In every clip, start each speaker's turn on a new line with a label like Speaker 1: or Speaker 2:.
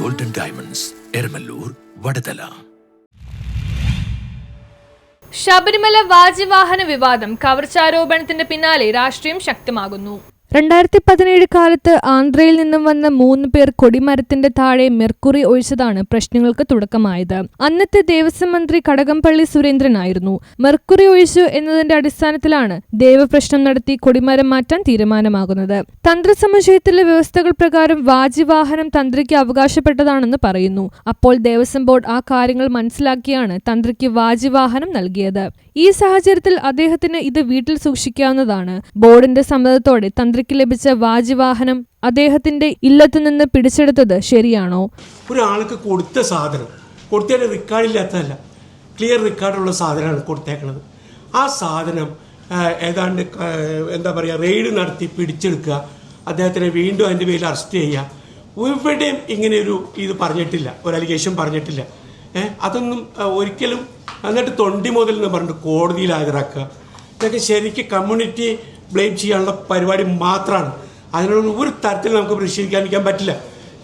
Speaker 1: Golden diamonds, Eramallur, Vadathala.
Speaker 2: Sabarimala വാജിവാഹന വിവാദം കവർച്ചാരോപണത്തിന്റെ പിന്നാലെ രാഷ്ട്രീയം ശക്തമാകുന്നു. 2017 കാലത്ത് ആന്ധ്രയിൽ നിന്നും വന്ന 3 പേർ കൊടിമരത്തിന്റെ താഴെ മെർക്കുറി ഒഴിച്ചതാണ് പ്രശ്നങ്ങൾക്ക് തുടക്കമായത്. അന്നത്തെ ദേവസ്വം മന്ത്രി കടകംപള്ളി സുരേന്ദ്രനായിരുന്നു. മെർക്കുറി ഒഴിച്ചു എന്നതിന്റെ അടിസ്ഥാനത്തിലാണ് ദേവപ്രശ്നം നടത്തി കൊടിമരം മാറ്റാൻ തീരുമാനമാകുന്നത്. തന്ത്രസമുച്ചയത്തിലെ വ്യവസ്ഥകൾ പ്രകാരം വാജിവാഹനം തന്ത്രിക്ക് അവകാശപ്പെട്ടതാണെന്ന് പറയുന്നു. അപ്പോൾ ദേവസ്വം ബോർഡ് ആ കാര്യങ്ങൾ മനസ്സിലാക്കിയാണ് തന്ത്രിക്ക് വാജിവാഹനം നൽകിയത്. ഈ സാഹചര്യത്തിൽ അദ്ദേഹത്തിന് ഇത് വീട്ടിൽ സൂക്ഷിക്കാവുന്നതാണ്. ബോർഡിന്റെ സമ്മതത്തോടെ തന്ത്രിക്ക് ലഭിച്ച വാജിവാഹനം അദ്ദേഹത്തിന്റെ ഇല്ലത്തുനിന്ന് പിടിച്ചെടുത്തത് ശരിയാണോ?
Speaker 3: ഒരാൾക്ക് കൊടുത്ത സാധനം കൊടുത്തതിന്റെ റെക്കോർഡില്ലാത്തതല്ല, ക്ലിയർ റെക്കോർഡുള്ള സാധനമാണ് കൊടുത്തേക്കുന്നത്. ആ സാധനം ഏതാണ്ട് റെയ്ഡ് നടത്തി പിടിച്ചെടുക്കുക, അദ്ദേഹത്തിനെ വീണ്ടും അതിൻ്റെ പേരിൽ അറസ്റ്റ് ചെയ്യുക. എവിടെയും ഇങ്ങനെയൊരു ഇത് പറഞ്ഞിട്ടില്ല, ഒരു അലിഗേഷൻ പറഞ്ഞിട്ടില്ല. അതൊന്നും ഒരിക്കലും. എന്നിട്ട് തൊണ്ടി മുതൽ എന്ന് പറഞ്ഞിട്ട് കോടതിയിൽ ഹാജരാക്കുക, ഇതൊക്കെ ശരിക്കും കമ്മ്യൂണിറ്റി ബ്ലെയിം ചെയ്യാനുള്ള പരിപാടി മാത്രമാണ്. അതിനൊന്നും ഒരു തരത്തിൽ നമുക്ക് പ്രതിഷേധിക്കാതിരിക്കാൻ പറ്റില്ല.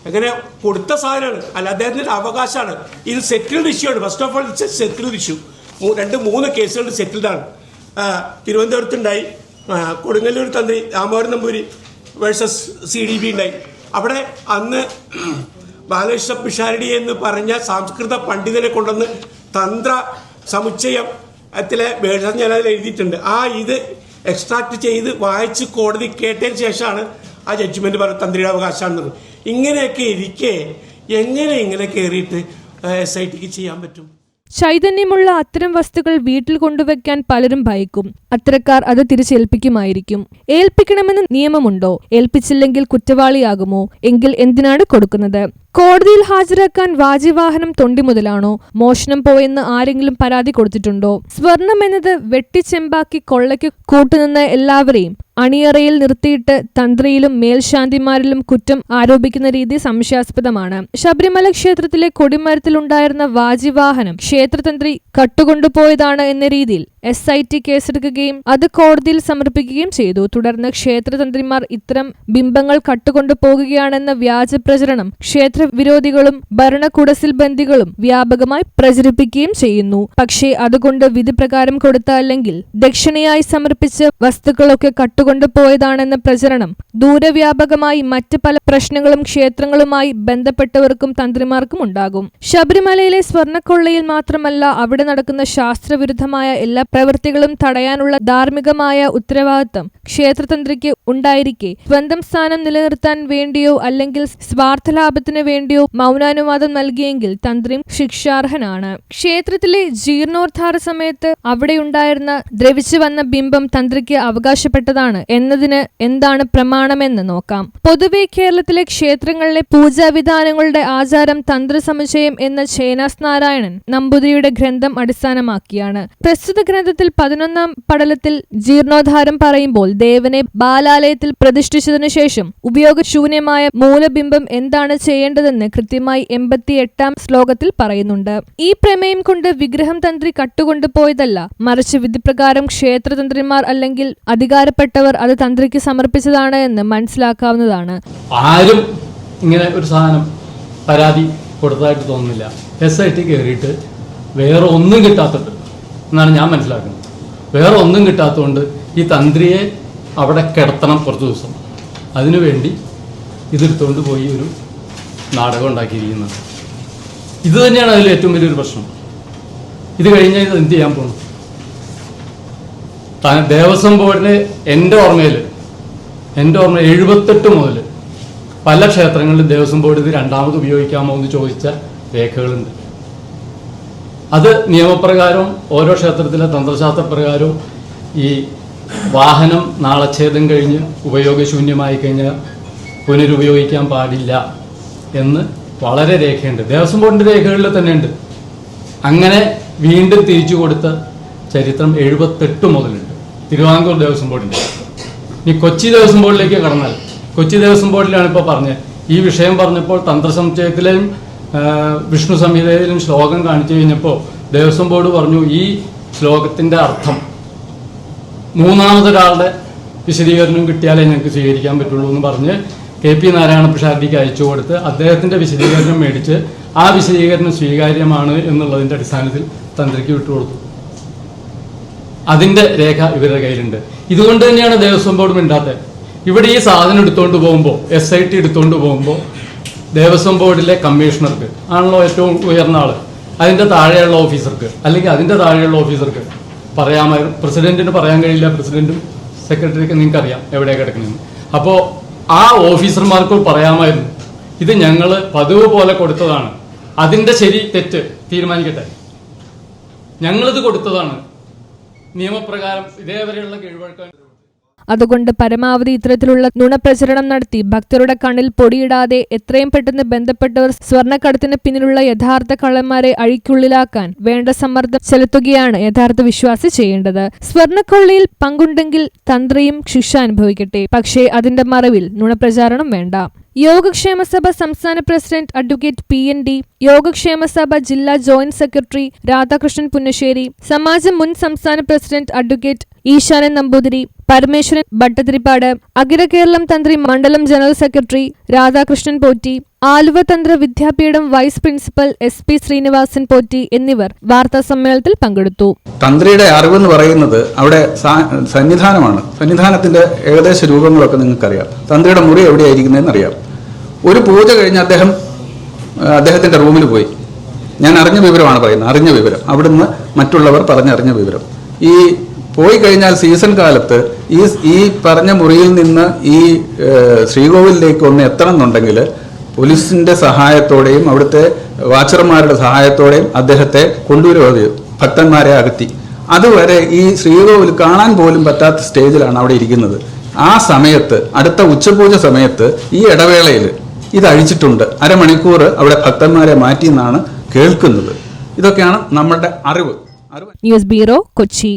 Speaker 3: അങ്ങനെ കൊടുത്ത സാധനമാണ്, അല്ല അദ്ദേഹത്തിൻ്റെ അവകാശമാണ്. ഇത് സെറ്റിൽഡ് ഇഷ്യൂ ആണ്. First of all it's A settled issue. 2-3 കേസുകൾ സെറ്റിൽഡാണ്. തിരുവനന്തപുരത്തുണ്ടായി, കൊടുങ്ങല്ലൂർ തന്ത്രി രാമവരം നമ്പൂരി വേഴ്സസ് CDB ഉണ്ടായി. അവിടെ അന്ന് ബാലകൃഷ്ണ പിഷാരടി എന്ന് പറഞ്ഞ സംസ്കൃത പണ്ഡിതനെ കൊണ്ടുവന്ന് തന്ത്ര സമുച്ചയത്തിലെ വേഷം ഞാൻ അതിൽ എഴുതിയിട്ടുണ്ട്. ഇത് എക്സ്ട്രാക്ട് ചെയ്ത് വായിച്ച് കോടതി കേട്ടതിന് ശേഷമാണ് ആ ജഡ്ജ്മെന്റ് പറഞ്ഞ തന്ത്രിയുടെ അവകാശമാണെന്നത്. ഇങ്ങനെയൊക്കെ ഇരിക്കെ എങ്ങനെ കയറിയിട്ട് SITക്ക് ചെയ്യാൻ പറ്റും?
Speaker 2: ചൈതന്യമുള്ള അത്തരം വസ്തുക്കൾ വീട്ടിൽ കൊണ്ടുവയ്ക്കാൻ പലരും ഭയക്കും. അത്തരക്കാർ അത് തിരിച്ചേൽപ്പിക്കുമായിരിക്കും. ഏൽപ്പിക്കണമെന്ന് നിയമമുണ്ടോ? ഏൽപ്പിച്ചില്ലെങ്കിൽ കുറ്റവാളിയാകുമോ? എങ്കിൽ എന്തിനാണ് കൊടുക്കുന്നത്? കോടതിയിൽ ഹാജരാക്കാൻ വാജിവാഹനം തൊണ്ടി മുതലാണോ? മോഷണം പോയെന്ന് ആരെങ്കിലും പരാതി കൊടുത്തിട്ടുണ്ടോ? സ്വർണം എന്നത് വെട്ടിച്ചെമ്പാക്കി കൊള്ളയ്ക്ക് കൂട്ടുനിന്ന എല്ലാവരെയും അണിയറയിൽ നിർത്തിയിട്ട് തന്ത്രിയിലും മേൽശാന്തിമാരിലും കുറ്റം ആരോപിക്കുന്ന രീതി സംശയാസ്പദമാണ്. ശബരിമല ക്ഷേത്രത്തിലെ കൊടിമരത്തിലുണ്ടായിരുന്ന വാജിവാഹനം ക്ഷേത്രതന്ത്രി കട്ടുകൊണ്ടുപോയതാണ് എന്ന രീതിയിൽ SIT കേസെടുക്കുകയും അത് കോടതിയിൽ സമർപ്പിക്കുകയും ചെയ്തു. തുടർന്ന് ക്ഷേത്രതന്ത്രിമാർ ഇത്തരം ബിംബങ്ങൾ കട്ടുകൊണ്ടുപോകുകയാണെന്ന വ്യാജ പ്രചരണം ക്ഷേത്ര വിരോധികളും ഭരണകൂടസിൽ ബന്ധികളും വ്യാപകമായി പ്രചരിപ്പിക്കുകയും ചെയ്യുന്നു. പക്ഷേ അതുകൊണ്ട് വിധി പ്രകാരം കൊടുത്ത അല്ലെങ്കിൽ ദക്ഷിണയായി സമർപ്പിച്ച വസ്തുക്കളൊക്കെ കട്ടുകൊണ്ടുപോയതാണെന്ന പ്രചരണം ദൂരവ്യാപകമായി മറ്റ് പല പ്രശ്നങ്ങളും ക്ഷേത്രങ്ങളുമായി ബന്ധപ്പെട്ടവർക്കും തന്ത്രിമാർക്കും ഉണ്ടാകും. ശബരിമലയിലെ സ്വർണ്ണക്കൊള്ളയിൽ മാത്രമല്ല, അവിടെ നടക്കുന്ന ശാസ്ത്രവിരുദ്ധമായ എല്ലാ പ്രവൃത്തികളും തടയാനുള്ള ധാർമ്മികമായ ഉത്തരവാദിത്തം ക്ഷേത്രതന്ത്രിക്ക് ഉണ്ടായിരിക്കെ സ്വന്തം സ്ഥാനം നിലനിർത്താൻ വേണ്ടിയോ അല്ലെങ്കിൽ സ്വാർത്ഥലാഭത്തിന് വേണ്ടിയോ മൗനാനുവാദം നൽകിയെങ്കിൽ തന്ത്രിയും ശിക്ഷാർഹനാണ്. ക്ഷേത്രത്തിലെ ജീർണോദ്ധാര സമയത്ത് അവിടെയുണ്ടായിരുന്ന ദ്രവിച്ചു വന്ന ബിംബം തന്ത്രിക്ക് അവകാശപ്പെട്ടതാണ് എന്നതിന് എന്താണ് പ്രമാണമെന്ന് നോക്കാം. പൊതുവെ കേരളത്തിലെ ക്ഷേത്രങ്ങളിലെ പൂജാവിധാനങ്ങളുടെ ആചാരം തന്ത്രസമുച്ചയം എന്ന ചേനാസ് നാരായണൻ നമ്പൂതിരിയുടെ ഗ്രന്ഥം അടിസ്ഥാനമാക്കിയാണ്. പ്രസ്തുത ഗ്രന്ഥത്തിൽ 11ാം പടലത്തിൽ ജീർണോദ്ധാരം പറയുമ്പോൾ ദേവനെ ബാലാലയത്തിൽ പ്രതിഷ്ഠിച്ചതിനു ശേഷം ഉപയോഗശൂന്യമായ മൂലബിംബം എന്താണ് ചെയ്യേണ്ടതെന്ന് കൃത്യമായി 88ാം ശ്ലോകത്തിൽ പറയുന്നുണ്ട്. ഈ പ്രമേയം കൊണ്ട് വിഗ്രഹം തന്ത്രി കട്ടുകൊണ്ടുപോയതല്ല, മറിച്ച് വിധിപ്രകാരം ക്ഷേത്രതന്ത്രിമാർ അല്ലെങ്കിൽ അധികാരപ്പെട്ടവർ അത് തന്ത്രിക്ക് സമർപ്പിച്ചതാണ് എന്ന് മനസ്സിലാക്കാവുന്നതാണ്.
Speaker 4: ആരും ഇങ്ങനെ ഒരു സാധനം പരാതി കൊടുത്തതായിട്ട് തോന്നുന്നില്ല. SIT കയറിയിട്ട് വേറെ ഒന്നും കിട്ടാത്തിട്ട് എന്നാണ് ഞാൻ മനസ്സിലാക്കുന്നത്. വേറെ ഒന്നും കിട്ടാത്തതുകൊണ്ട് ഈ തന്ത്രിയെ അവിടെ കിടത്തണം കുറച്ച് ദിവസം. അതിനുവേണ്ടി ഇതെടുത്തുകൊണ്ട് പോയി ഒരു നാടകം ഉണ്ടാക്കിയിരിക്കുന്നത്. ഇത് തന്നെയാണ് അതിൽ ഏറ്റവും വലിയൊരു പ്രശ്നം. ഇത് കഴിഞ്ഞാൽ ഇത് എന്ത് ചെയ്യാൻ പോകണം? ദേവസ്വം ബോർഡിന് എൻ്റെ ഓർമ്മയിൽ 78 മുതൽ പല ക്ഷേത്രങ്ങളിലും ദേവസ്വം ബോർഡ് ഇത് രണ്ടാമത് ഉപയോഗിക്കാമോ എന്ന് ചോദിച്ച രേഖകളുണ്ട്. അത് നിയമപ്രകാരവും ഓരോ ക്ഷേത്രത്തിലെ തന്ത്രശാസ്ത്രപ്രകാരവും ഈ വാഹനം നാളച്ഛേദം കഴിഞ്ഞ് ഉപയോഗശൂന്യമായി കഴിഞ്ഞാൽ പുനരുപയോഗിക്കാൻ പാടില്ല എന്ന് വളരെ രേഖയുണ്ട്. ദേവസ്വം ബോർഡിൻ്റെ രേഖകളിൽ തന്നെ ഉണ്ട്. അങ്ങനെ വീണ്ടും തിരിച്ചു കൊടുത്ത ചരിത്രം 78 മുതലുണ്ട് തിരുവിതാംകൂർ ദേവസ്വം ബോർഡിൻ്റെ. ഇനി കൊച്ചി ദേവസ്വം ബോർഡിലേക്ക് കടന്നാൽ, കൊച്ചി ദേവസ്വം ബോർഡിലാണ് ഇപ്പോൾ പറഞ്ഞത്. ഈ വിഷയം പറഞ്ഞപ്പോൾ തന്ത്രസമുച്ചയത്തിലെയും വിഷ്ണു സംഹിതയിലും ശ്ലോകം കാണിച്ചു കഴിഞ്ഞപ്പോൾ ദേവസ്വം ബോർഡ് പറഞ്ഞു ഈ ശ്ലോകത്തിൻ്റെ അർത്ഥം മൂന്നാമതൊരാളുടെ വിശദീകരണം കിട്ടിയാലേ ഞങ്ങൾക്ക് സ്വീകരിക്കാൻ പറ്റുള്ളൂ എന്ന് പറഞ്ഞ് KP നാരായണപിഷാരടിക്ക് അയച്ചു കൊടുത്ത് അദ്ദേഹത്തിൻ്റെ വിശദീകരണം മേടിച്ച് ആ വിശദീകരണം സ്വീകാര്യമാണ് എന്നുള്ളതിൻ്റെ അടിസ്ഥാനത്തിൽ തന്ത്രിക്ക് വിട്ടുകൊടുത്തു. അതിൻ്റെ രേഖ ഇവരുടെ കയ്യിലുണ്ട്. ഇതുകൊണ്ട് തന്നെയാണ് ദേവസ്വം ബോർഡ് മിണ്ടാത്തത്. ഇവിടെ ഈ സാധനം എടുത്തുകൊണ്ട് പോകുമ്പോൾ, SIT എടുത്തുകൊണ്ട് പോകുമ്പോൾ ദേവസ്വം ബോർഡിലെ കമ്മീഷണർക്ക് ആണല്ലോ ഏറ്റവും ഉയർന്ന ആൾ, അതിൻ്റെ താഴെയുള്ള ഓഫീസർക്ക് അല്ലെങ്കിൽ അതിൻ്റെ താഴെയുള്ള ഓഫീസർക്ക് പറയാമായിരുന്നു. പ്രസിഡന്റിന് പറയാൻ കഴിയില്ല, പ്രസിഡന്റും സെക്രട്ടറിക്ക് നിങ്ങൾക്കറിയാം എവിടെ കിടക്കണമെന്ന്. അപ്പോൾ ആ ഓഫീസർമാർക്ക് പറയാമായിരുന്നു, ഇത് ഞങ്ങൾ പതിവ് പോലെ കൊടുത്തതാണ്, അതിൻ്റെ ശരി തെറ്റ് തീരുമാനിക്കട്ടെ, ഞങ്ങളിത് കൊടുത്തതാണ്, നിയമപ്രകാരം ഇതേവരെയുള്ള കീഴ്വഴക്കം.
Speaker 2: അതുകൊണ്ട് പരമാവധി ഇത്തരത്തിലുള്ള നുണപ്രചരണം നടത്തി ഭക്തരുടെ കണ്ണിൽ പൊടിയിടാതെ എത്രയും പെട്ടെന്ന് ബന്ധപ്പെട്ടവർ സ്വർണ്ണക്കടത്തിന് പിന്നിലുള്ള യഥാർത്ഥ കള്ളന്മാരെ അഴിക്കുള്ളിലാക്കാൻ വേണ്ട സമ്മർദ്ദം ചെലുത്തുകയാണ് യഥാർത്ഥ വിശ്വാസി ചെയ്യേണ്ടത്. സ്വർണ്ണക്കൊള്ളയിൽ പങ്കുണ്ടെങ്കിൽ തന്ത്രിയും ശിക്ഷ അനുഭവിക്കട്ടെ, പക്ഷേ അതിന്റെ മറവിൽ നുണപ്രചാരണം വേണ്ട. യോഗക്ഷേമസഭ സംസ്ഥാന പ്രസിഡന്റ് അഡ്വക്കേറ്റ് PND, യോഗക്ഷേമസഭ ജില്ലാ ജോയിന്റ് സെക്രട്ടറി രാധാകൃഷ്ണൻ പുന്നശ്ശേരി, സമാജം മുൻ സംസ്ഥാന president advocate Eeshanan Namboothiri, Parameswaran Bhattathiripad, Akhila Keralam Thanthri Mandalam general secretary Radhakrishnan Potti, Aluva Tantra Vidyapeetham vice principal SP Srinivasan Potti എന്നിവർ വാർത്താ സമ്മേളനത്തിൽ പങ്കെടുത്തു.
Speaker 5: തന്ത്രിയുടെ അറിവെന്ന് പറയുന്നത് അവിടെ സന്നിധാനമാണ്. സന്നിധാനത്തിന്റെ ഏകദേശ രൂപങ്ങളൊക്കെ നിങ്ങൾക്കറിയാം. തന്ത്രിയുടെ മുറി എവിടെയായിരിക്കുന്നതെന്ന് അറിയാം. ഒരു പൂജ കഴിഞ്ഞ് അദ്ദേഹത്തിന്റെ റൂമിൽ പോയി. ഞാൻ അറിഞ്ഞ വിവരമാണ് പറയുന്നത്, അറിഞ്ഞ വിവരം, അവിടുന്ന് മറ്റുള്ളവർ പറഞ്ഞറിഞ്ഞ വിവരം. ഈ പോയി കഴിഞ്ഞാൽ സീസൺ കാലത്ത് ഈ പറഞ്ഞ മുറിയിൽ നിന്ന് ഈ ശ്രീകോവിലേക്ക് ഒന്ന് എത്തണം എന്നുണ്ടെങ്കിൽ പോലീസിന്റെ സഹായത്തോടെയും അവിടുത്തെ വാച്ചർമാരുടെ സഹായത്തോടെയും അദ്ദേഹത്തെ കൊണ്ടുവരുക, ഭക്തന്മാരെ അകറ്റി. അതുവരെ ഈ ശ്രീകോവിൽ കാണാൻ പോലും പറ്റാത്ത സ്റ്റേജിലാണ് അവിടെ ഇരിക്കുന്നത്. ആ സമയത്ത്, അടുത്ത ഉച്ചപൂജ സമയത്ത്, ഈ ഇടവേളയിൽ ഇത് അഴിച്ചിട്ടുണ്ട്. അരമണിക്കൂർ അവിടെ ഭക്തന്മാരെ മാറ്റി എന്നാണ് കേൾക്കുന്നത്. ഇതൊക്കെയാണ് നമ്മുടെ അറിവ്.
Speaker 2: News bureau, Kochi.